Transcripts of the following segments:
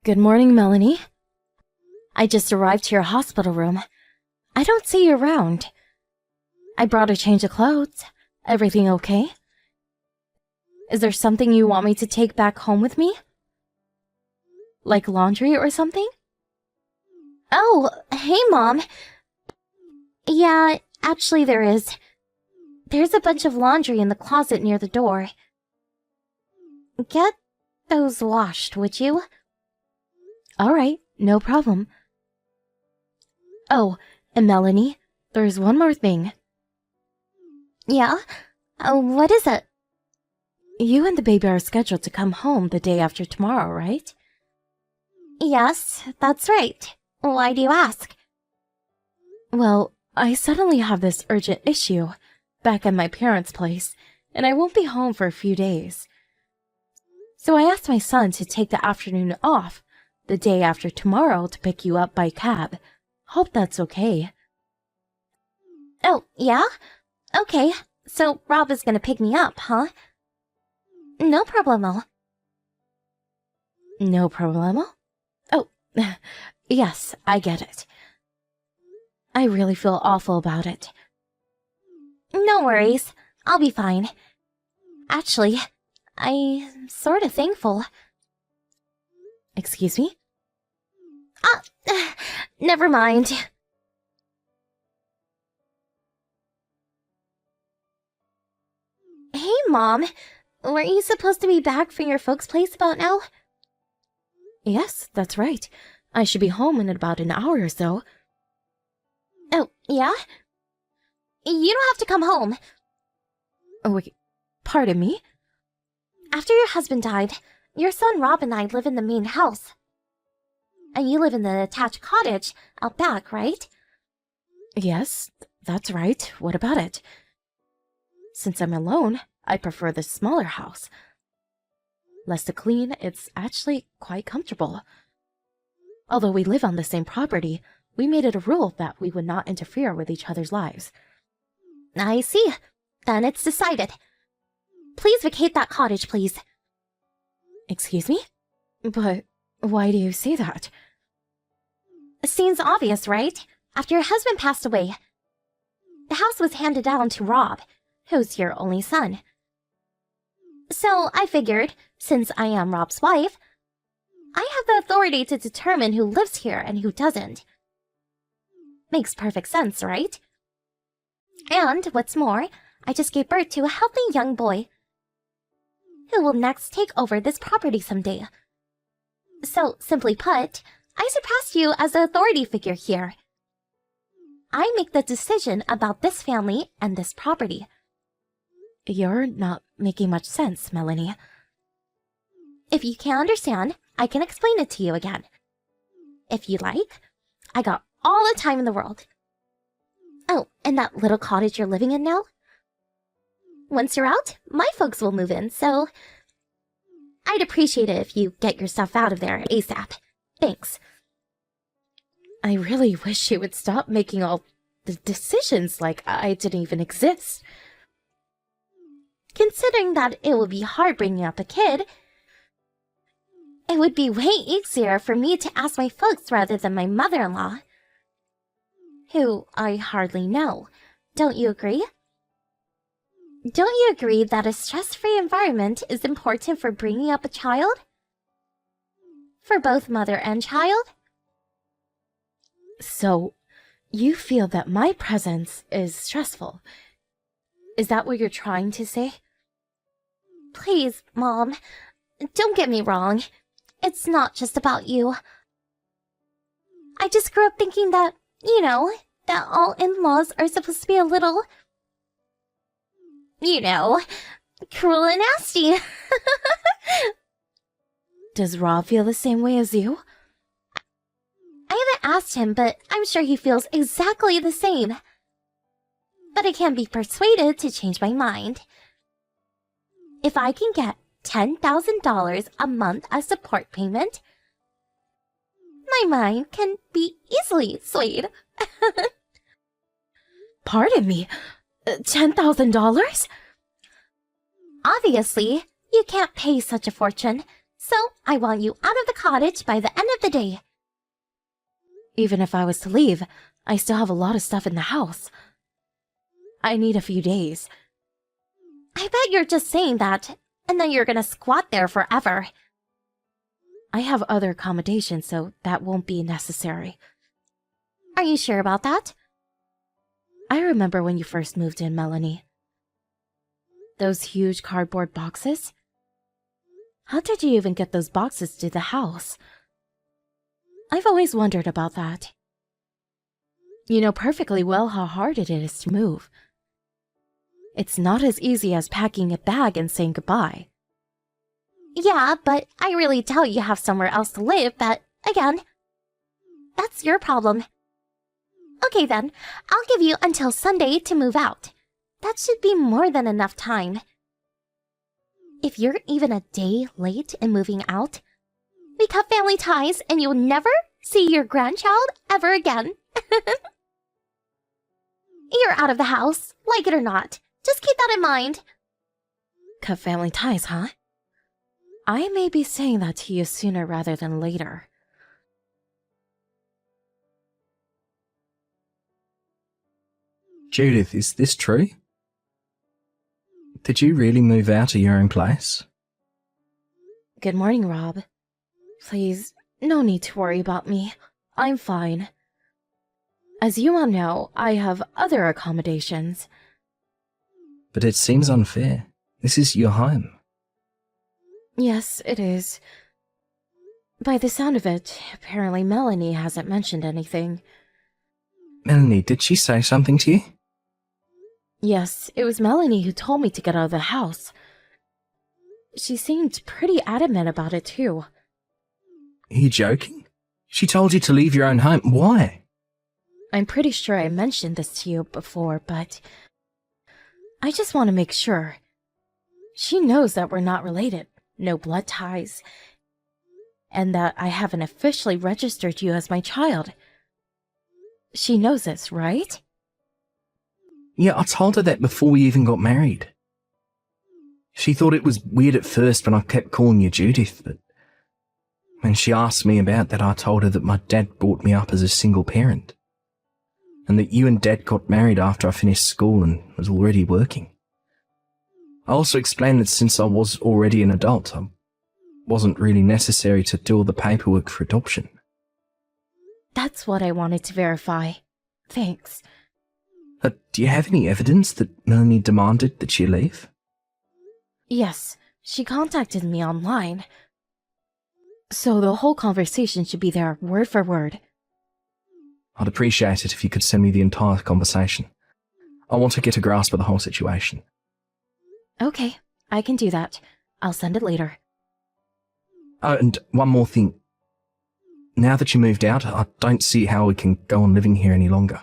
Good morning, Melanie. I just arrived to your hospital room. I don't see you around. I brought a change of clothes. Everything okay? Is there something you want me to take back home with me? Like laundry or something? Oh, hey, Mom. Yeah, actually there is. There's a bunch of laundry in the closet near the door. Get those washed, would you? Alright, no problem. Oh, and Melanie, there's one more thing. Yeah? What is it? You and the baby are scheduled to come home the day after tomorrow, right? Yes, that's right. Why do you ask? Well, I suddenly have this urgent issue back at my parents' place, and I won't be home for a few days. So I asked my son to take the afternoon off the day after tomorrow to pick you up by cab. Hope that's okay. Oh, yeah? Okay, so Rob is gonna pick me up, huh? No problemo. No problemo? Oh, yes, I get it. I really feel awful about it. No worries, I'll be fine. Actually, I'm sort of thankful. Excuse me? Never mind. Hey, Mom. Weren't you supposed to be back from your folks' place about now? Yes, that's right. I should be home in about an hour or so. Oh, yeah? You don't have to come home. Oh, wait, pardon me? After your husband died, your son Rob and I live in the main house. And you live in the attached cottage out back, right? Yes, that's right. What about it? Since I'm alone, I prefer the smaller house. Less to clean, it's actually quite comfortable. Although we live on the same property, we made it a rule that we would not interfere with each other's lives. I see. Then it's decided. Please vacate that cottage, please. Excuse me? But why do you say that? Seems obvious, right? After your husband passed away, the house was handed down to Rob, who's your only son. So I figured, since I am Rob's wife, I have the authority to determine who lives here and who doesn't. Makes perfect sense, right? And what's more, I just gave birth to a healthy young boy who will next take over this property someday. So, simply put, I surpassed you as the authority figure here. I make the decision about this family and this property. You're not making much sense, Melanie. If you can't understand, I can explain it to you again. If you like, I got all the time in the world. Oh, and that little cottage you're living in now? Once you're out, my folks will move in, so I'd appreciate it if you get your stuff out of there ASAP. Thanks. I really wish you would stop making all the decisions like I didn't even exist. Considering that it would be hard bringing up a kid, it would be way easier for me to ask my folks rather than my mother-in-law, who I hardly know. Don't you agree? Don't you agree that a stress-free environment is important for bringing up a child? For both mother and child? So, you feel that my presence is stressful. Is that what you're trying to say? Please, Mom, don't get me wrong. It's not just about you. I just grew up thinking that, that all in-laws are supposed to be a little, cruel and nasty. Does Rob feel the same way as you? I haven't asked him, but I'm sure he feels exactly the same. But I can't be persuaded to change my mind. If I can get $10,000 a month as support payment, my mind can be easily swayed. Pardon me, $10,000? Obviously, you can't pay such a fortune, So I want you out of the cottage by the end of the day. Even if I was to leave, I still have a lot of stuff in the house. I need a few days. I bet you're just saying that, and then you're gonna squat there forever. I have other accommodations, so that won't be necessary. Are you sure about that? I remember when you first moved in, Melanie. Those huge cardboard boxes? How did you even get those boxes to the house? I've always wondered about that. You know perfectly well how hard it is to move. It's not as easy as packing a bag and saying goodbye. Yeah, but I really doubt you have somewhere else to live, but, again, that's your problem. Okay then, I'll give you until Sunday to move out. That should be more than enough time. If you're even a day late in moving out, we cut family ties and you'll never see your grandchild ever again. You're out of the house, like it or not. Just keep that in mind. Cut family ties, huh? I may be saying that to you sooner rather than later. Judith, is this true? Did you really move out of your own place? Good morning, Rob. Please, no need to worry about me. I'm fine. As you all know, I have other accommodations. But it seems unfair. This is your home. Yes, it is. By the sound of it, apparently Melanie hasn't mentioned anything. Melanie, did she say something to you? Yes, it was Melanie who told me to get out of the house. She seemed pretty adamant about it, too. Are you joking? She told you to leave your own home. Why? I'm pretty sure I mentioned this to you before, but I just want to make sure. She knows that we're not related, no blood ties, and that I haven't officially registered you as my child. She knows this, right? Yeah, I told her that before we even got married. She thought it was weird at first when I kept calling you Judith, but when she asked me about that, I told her that my dad brought me up as a single parent, and that you and Dad got married after I finished school and was already working. I also explained that since I was already an adult, I wasn't really necessary to do all the paperwork for adoption. That's what I wanted to verify. Thanks. Do you have any evidence that Melanie demanded that she leave? Yes, she contacted me online. So the whole conversation should be there, word for word. I'd appreciate it if you could send me the entire conversation. I want to get a grasp of the whole situation. Okay, I can do that. I'll send it later. Oh, and one more thing. Now that you moved out, I don't see how we can go on living here any longer.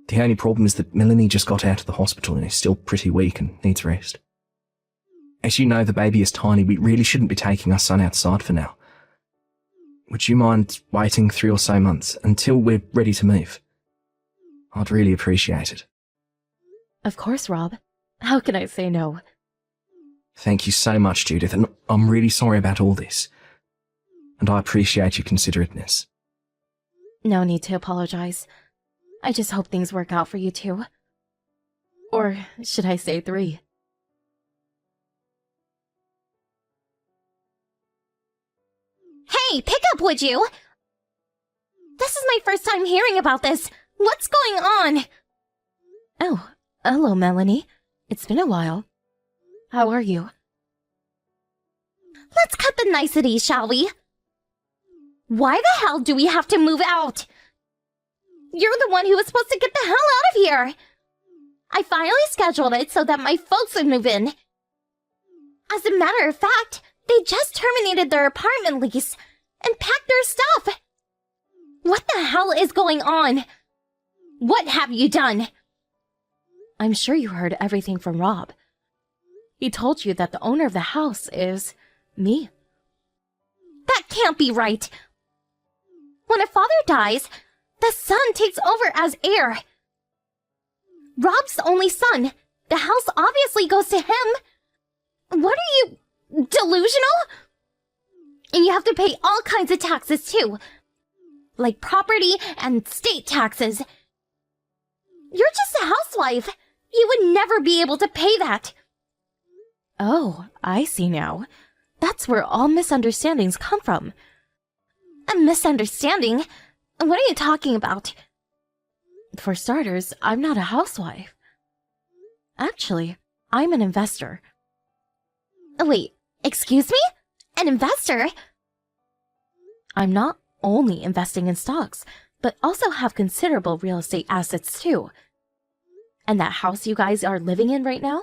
The only problem is that Melanie just got out of the hospital and is still pretty weak and needs rest. As you know, the baby is tiny. We really shouldn't be taking our son outside for now. Would you mind waiting 3 or so months until we're ready to move? I'd really appreciate it. Of course, Rob. How can I say no? Thank you so much, Judith, and I'm really sorry about all this. And I appreciate your considerateness. No need to apologize. I just hope things work out for you two. Or should I say 3? Hey, pick up, would you? This is my first time hearing about this. What's going on? Oh, hello, Melanie. It's been a while. How are you? Let's cut the niceties, shall we? Why the hell do we have to move out? You're the one who was supposed to get the hell out of here. I finally scheduled it so that my folks would move in. As a matter of fact, they just terminated their apartment lease and packed their stuff. What the hell is going on? What have you done? I'm sure you heard everything from Rob. He told you that the owner of the house is me. That can't be right. When a father dies, the son takes over as heir. Rob's the only son. The house obviously goes to him. What are you, delusional? And you have to pay all kinds of taxes too. Like property and state taxes. You're just a housewife. You would never be able to pay that. Oh, I see now. That's where all misunderstandings come from. A misunderstanding? What are you talking about? For starters, I'm not a housewife. Actually, I'm an investor. Wait, excuse me? An investor? I'm not only investing in stocks, but also have considerable real estate assets too. And that house you guys are living in right now?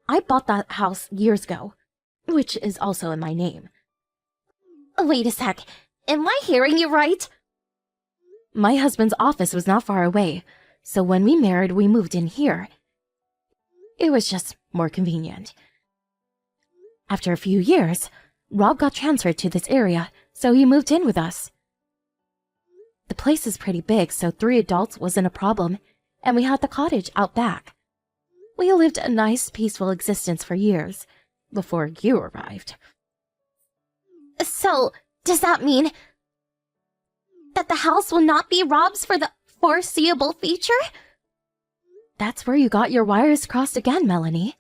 I bought that house years ago, which is also in my name. Wait a sec. Am I hearing you right? My husband's office was not far away, so when we married, we moved in here. It was just more convenient. After a few years, Rob got transferred to this area, so he moved in with us. The place is pretty big, so 3 adults wasn't a problem, and we had the cottage out back. We lived a nice, peaceful existence for years, before you arrived. So, does that mean that the house will not be Rob's for the foreseeable future? That's where you got your wires crossed again, Melanie.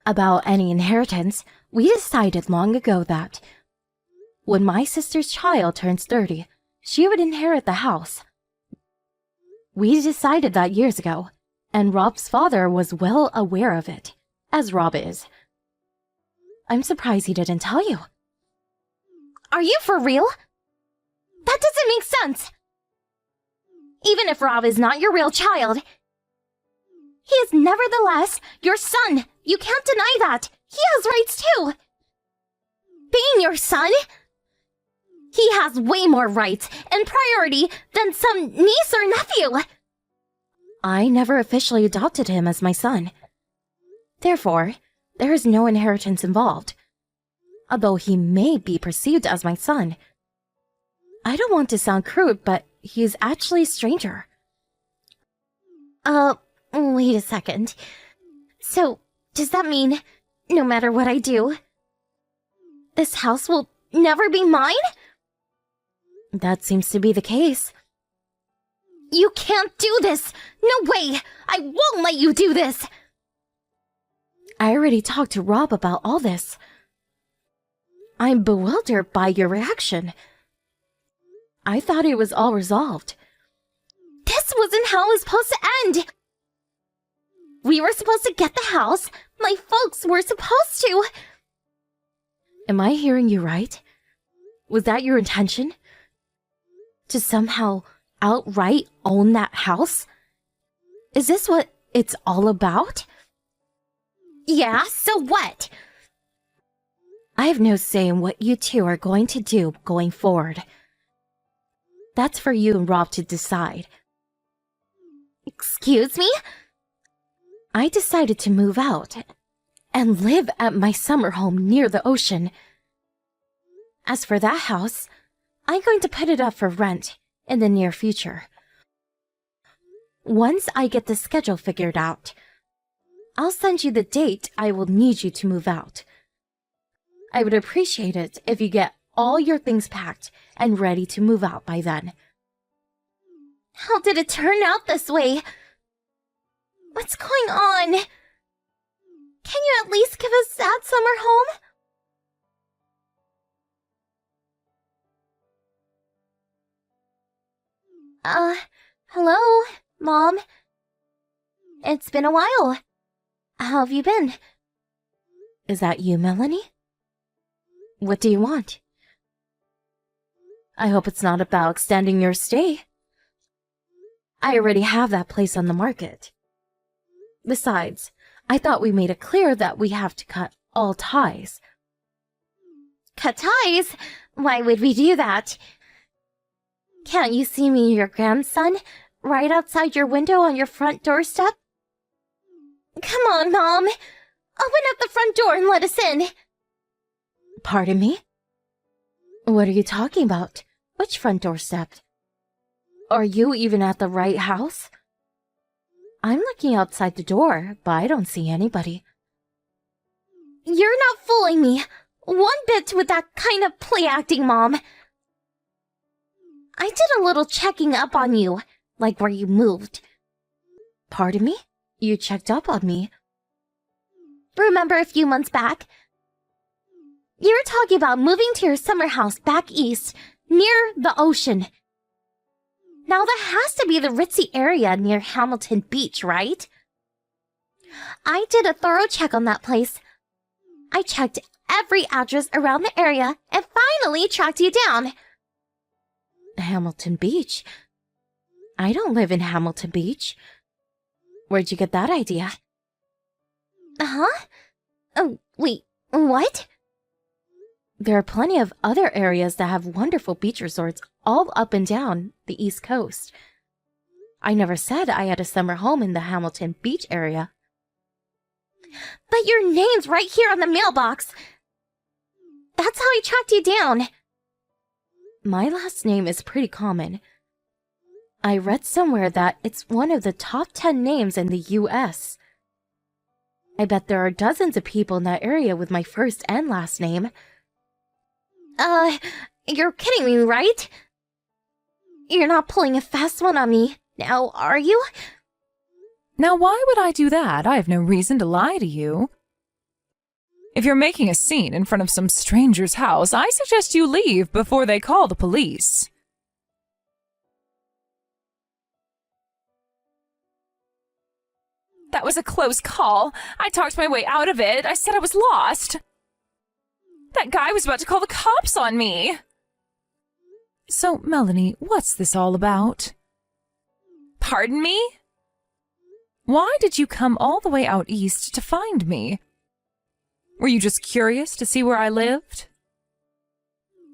About any inheritance, we decided long ago that when my sister's child turns 30, she would inherit the house. We decided that years ago, and Rob's father was well aware of it, as Rob is. I'm surprised he didn't tell you. Are you for real? That doesn't make sense. Even if Rob is not your real child, he is nevertheless your son. You can't deny that. He has rights too. Being your son, he has way more rights and priority than some niece or nephew. I never officially adopted him as my son. Therefore, there is no inheritance involved. Although he may be perceived as my son. I don't want to sound crude, but he is actually a stranger. Wait a second. So, does that mean no matter what I do, this house will never be mine? That seems to be the case. You can't do this! No way! I won't let you do this! I already talked to Rob about all this. I'm bewildered by your reaction. I thought it was all resolved. This wasn't how it was supposed to end! We were supposed to get the house. My folks were supposed to. Am I hearing you right? Was that your intention? To somehow outright own that house? Is this what it's all about? Yeah, so what? I have no say in what you two are going to do going forward. That's for you and Rob to decide. Excuse me? I decided to move out and live at my summer home near the ocean. As for that house, I'm going to put it up for rent in the near future. Once I get the schedule figured out, I'll send you the date I will need you to move out. I would appreciate it if you get all your things packed and ready to move out by then. How did it turn out this way? What's going on? Can you at least give us that summer home? Hello, Mom? It's been a while. How have you been? Is that you, Melanie? What do you want? I hope it's not about extending your stay. I already have that place on the market. Besides, I thought we made it clear that we have to cut all ties. Cut ties? Why would we do that? Can't you see me and your grandson right outside your window on your front doorstep? Come on, Mom. Open up the front door and let us in. Pardon me? What are you talking about? Which front doorstep? Are you even at the right house? I'm looking outside the door, but I don't see anybody. You're not fooling me. One bit with that kind of play acting, Mom. I did a little checking up on you, like where you moved. Pardon me? You checked up on me. Remember a few months back? You were talking about moving to your summer house back east, near the ocean. Now that has to be the ritzy area near Hamilton Beach, right? I did a thorough check on that place. I checked every address around the area and finally tracked you down. Hamilton Beach? I don't live in Hamilton Beach. Where'd you get that idea? Huh? Oh, wait, what? There are plenty of other areas that have wonderful beach resorts all up and down the East Coast. I never said I had a summer home in the Hamilton Beach area. But your name's right here on the mailbox. That's how I tracked you down. My last name is pretty common. I read somewhere that it's one of the top 10 names in the U.S. I bet there are dozens of people in that area with my first and last name. You're kidding me, right? You're not pulling a fast one on me, now, are you? Now, why would I do that? I have no reason to lie to you. If you're making a scene in front of some stranger's house, I suggest you leave before they call the police. That was a close call. I talked my way out of it. I said I was lost. That guy was about to call the cops on me. So, Melanie, what's this all about? Pardon me? Why did you come all the way out east to find me? Were you just curious to see where I lived?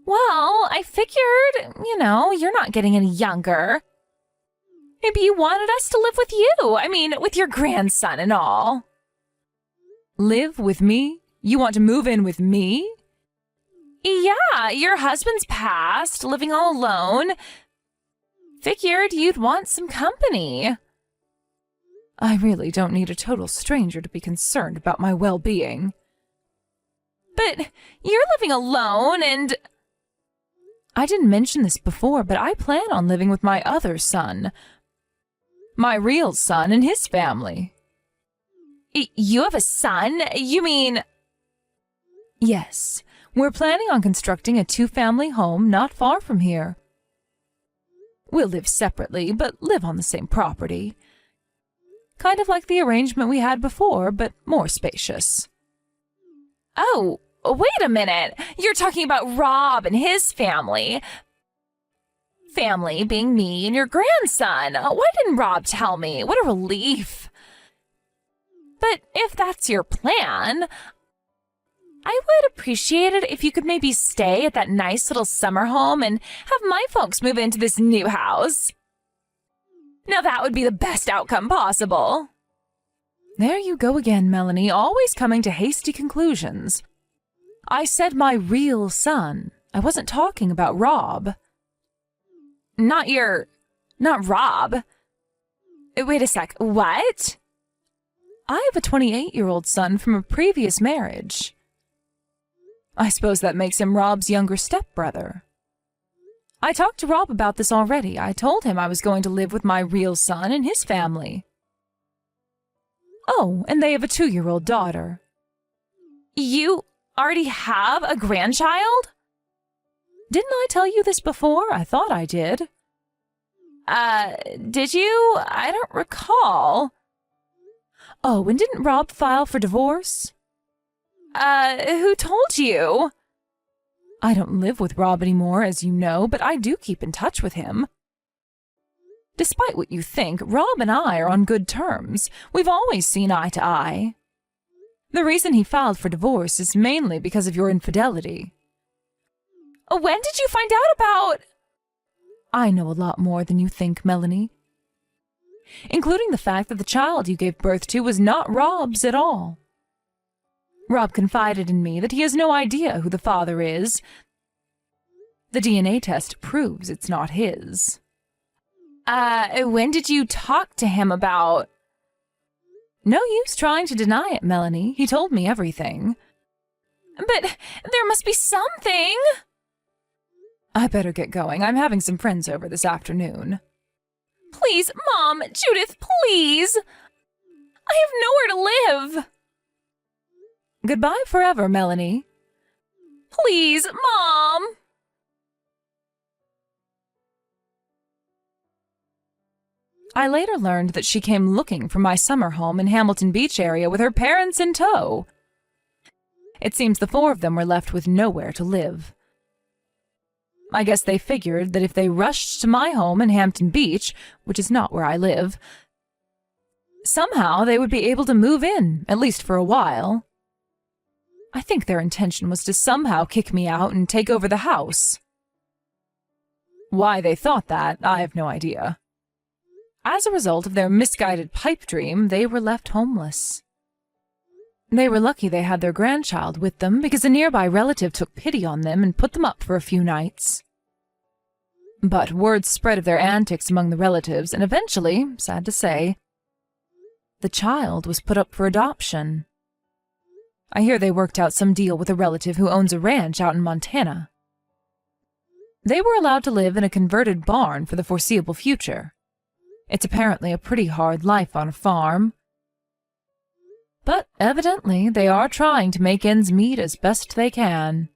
Well, I figured, you're not getting any younger. Maybe you wanted us to live with you. I mean, with your grandson and all. Live with me? You want to move in with me? Yeah, your husband's passed, living all alone. Figured you'd want some company. I really don't need a total stranger to be concerned about my well-being. But you're living alone and... I didn't mention this before, but I plan on living with my other son. My real son and his family. You have a son? You mean... Yes. We're planning on constructing a 2-family home not far from here. We'll live separately, but live on the same property. Kind of like the arrangement we had before, but more spacious. Oh, wait a minute. You're talking about Rob and his family. Family being me and your grandson. Why didn't Rob tell me? What a relief. But if that's your plan, I would appreciate it if you could maybe stay at that nice little summer home and have my folks move into this new house. Now that would be the best outcome possible. There you go again, Melanie, always coming to hasty conclusions. I said my real son. I wasn't talking about Rob. Not Rob. Wait a sec, what? I have a 28-year-old son from a previous marriage. I suppose that makes him Rob's younger stepbrother. I talked to Rob about this already. I told him I was going to live with my real son and his family. Oh, and they have a 2-year-old daughter. You already have a grandchild? Didn't I tell you this before? I thought I did. Did you? I don't recall. Oh, and didn't Rob file for divorce? Who told you? I don't live with Rob anymore, as you know, but I do keep in touch with him. Despite what you think, Rob and I are on good terms. We've always seen eye to eye. The reason he filed for divorce is mainly because of your infidelity. When did you find out about... I know a lot more than you think, Melanie. Including the fact that the child you gave birth to was not Rob's at all. Rob confided in me that he has no idea who the father is. The DNA test proves it's not his. When did you talk to him about... No use trying to deny it, Melanie. He told me everything. But there must be something. I better get going. I'm having some friends over this afternoon. Please, Mom, Judith, please. I have nowhere to live. Goodbye forever, Melanie. Please, Mom. I later learned that she came looking for my summer home in Hamilton Beach area with her parents in tow. It seems the four of them were left with nowhere to live. I guess they figured that if they rushed to my home in Hampton Beach, which is not where I live, somehow they would be able to move in, at least for a while. I think their intention was to somehow kick me out and take over the house. Why they thought that, I have no idea. As a result of their misguided pipe dream, they were left homeless. They were lucky they had their grandchild with them because a nearby relative took pity on them and put them up for a few nights. But word spread of their antics among the relatives, and eventually, sad to say, the child was put up for adoption. I hear they worked out some deal with a relative who owns a ranch out in Montana. They were allowed to live in a converted barn for the foreseeable future. It's apparently a pretty hard life on a farm. But evidently they are trying to make ends meet as best they can.